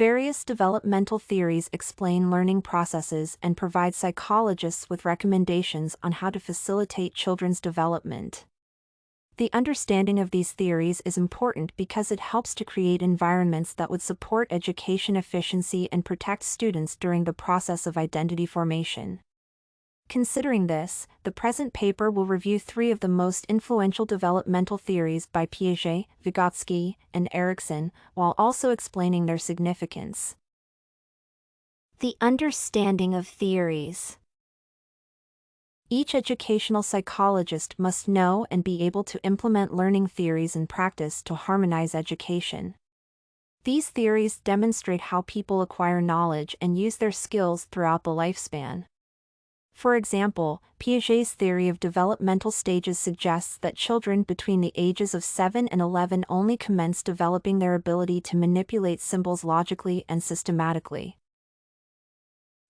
Various developmental theories explain learning processes and provide psychologists with recommendations on how to facilitate children's development. The understanding of these theories is important because it helps to create environments that would support education efficiency and protect students during the process of identity formation. Considering this, the present paper will review 3 of the most influential developmental theories by Piaget, Vygotsky, and Erikson, while also explaining their significance. The understanding of theories. Each educational psychologist must know and be able to implement learning theories in practice to harmonize education. These theories demonstrate how people acquire knowledge and use their skills throughout the lifespan. For example, Piaget's theory of developmental stages suggests that children between the ages of 7 and 11 only commence developing their ability to manipulate symbols logically and systematically.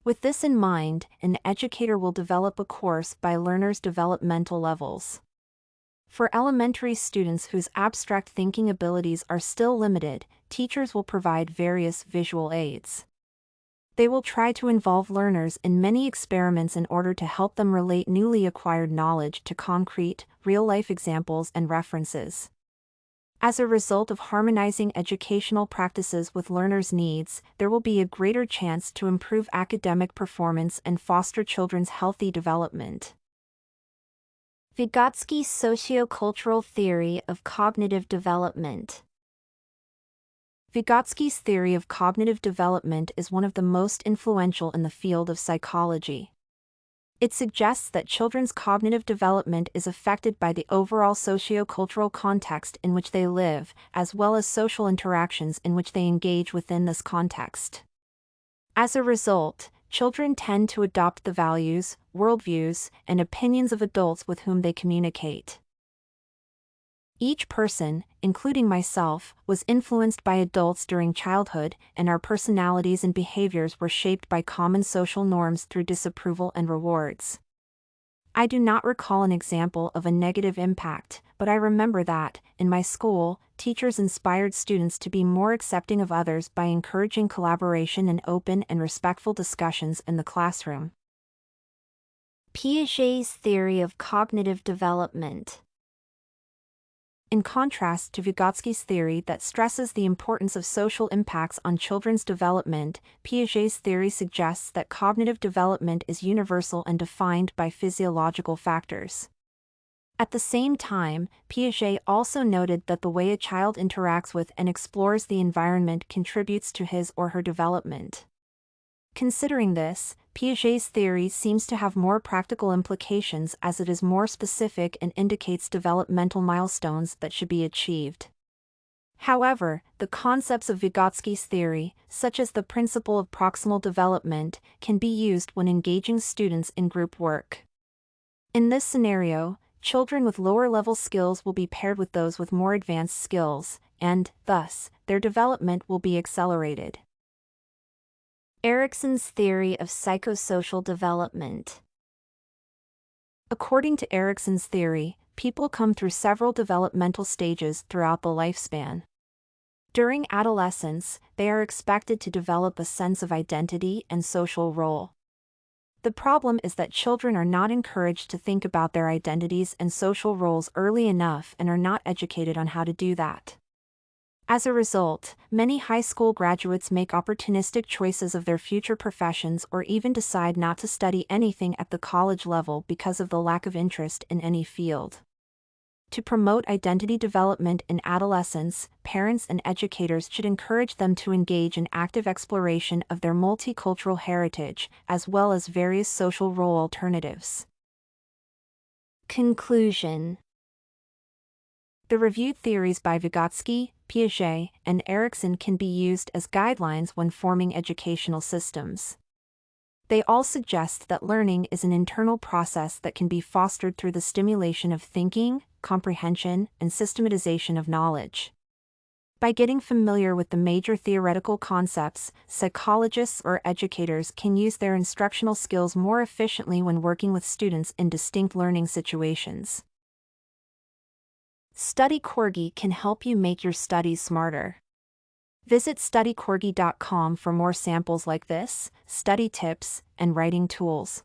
With this in mind, an educator will develop a course by learners' developmental levels. For elementary students whose abstract thinking abilities are still limited, teachers will provide various visual aids. They will try to involve learners in many experiments in order to help them relate newly acquired knowledge to concrete, real-life examples and references. As a result of harmonizing educational practices with learners' needs, there will be a greater chance to improve academic performance and foster children's healthy development. Vygotsky's sociocultural theory of cognitive development. Vygotsky's theory of cognitive development is one of the most influential in the field of psychology. It suggests that children's cognitive development is affected by the overall sociocultural context in which they live, as well as social interactions in which they engage within this context. As a result, children tend to adopt the values, worldviews, and opinions of adults with whom they communicate. Each person, including myself, was influenced by adults during childhood, and our personalities and behaviors were shaped by common social norms through disapproval and rewards. I do not recall an example of a negative impact, but I remember that, in my school, teachers inspired students to be more accepting of others by encouraging collaboration and open and respectful discussions in the classroom. Piaget's theory of cognitive development. In contrast to Vygotsky's theory that stresses the importance of social impacts on children's development, Piaget's theory suggests that cognitive development is universal and defined by physiological factors. At the same time, Piaget also noted that the way a child interacts with and explores the environment contributes to his or her development. Considering this, Piaget's theory seems to have more practical implications as it is more specific and indicates developmental milestones that should be achieved. However, the concepts of Vygotsky's theory, such as the principle of proximal development, can be used when engaging students in group work. In this scenario, children with lower-level skills will be paired with those with more advanced skills, and, thus, their development will be accelerated. Erikson's theory of psychosocial development. According to Erikson's theory, people come through several developmental stages throughout the lifespan. During adolescence, they are expected to develop a sense of identity and social role. The problem is that children are not encouraged to think about their identities and social roles early enough and are not educated on how to do that. As a result, many high school graduates make opportunistic choices of their future professions or even decide not to study anything at the college level because of the lack of interest in any field. To promote identity development in adolescence, parents and educators should encourage them to engage in active exploration of their multicultural heritage, as well as various social role alternatives. Conclusion. The reviewed theories by Vygotsky, Piaget, and Erikson can be used as guidelines when forming educational systems. They all suggest that learning is an internal process that can be fostered through the stimulation of thinking, comprehension, and systematization of knowledge. By getting familiar with the major theoretical concepts, psychologists or educators can use their instructional skills more efficiently when working with students in distinct learning situations. Study Corgi can help you make your studies smarter. Visit studycorgi.com for more samples like this, study tips, and writing tools.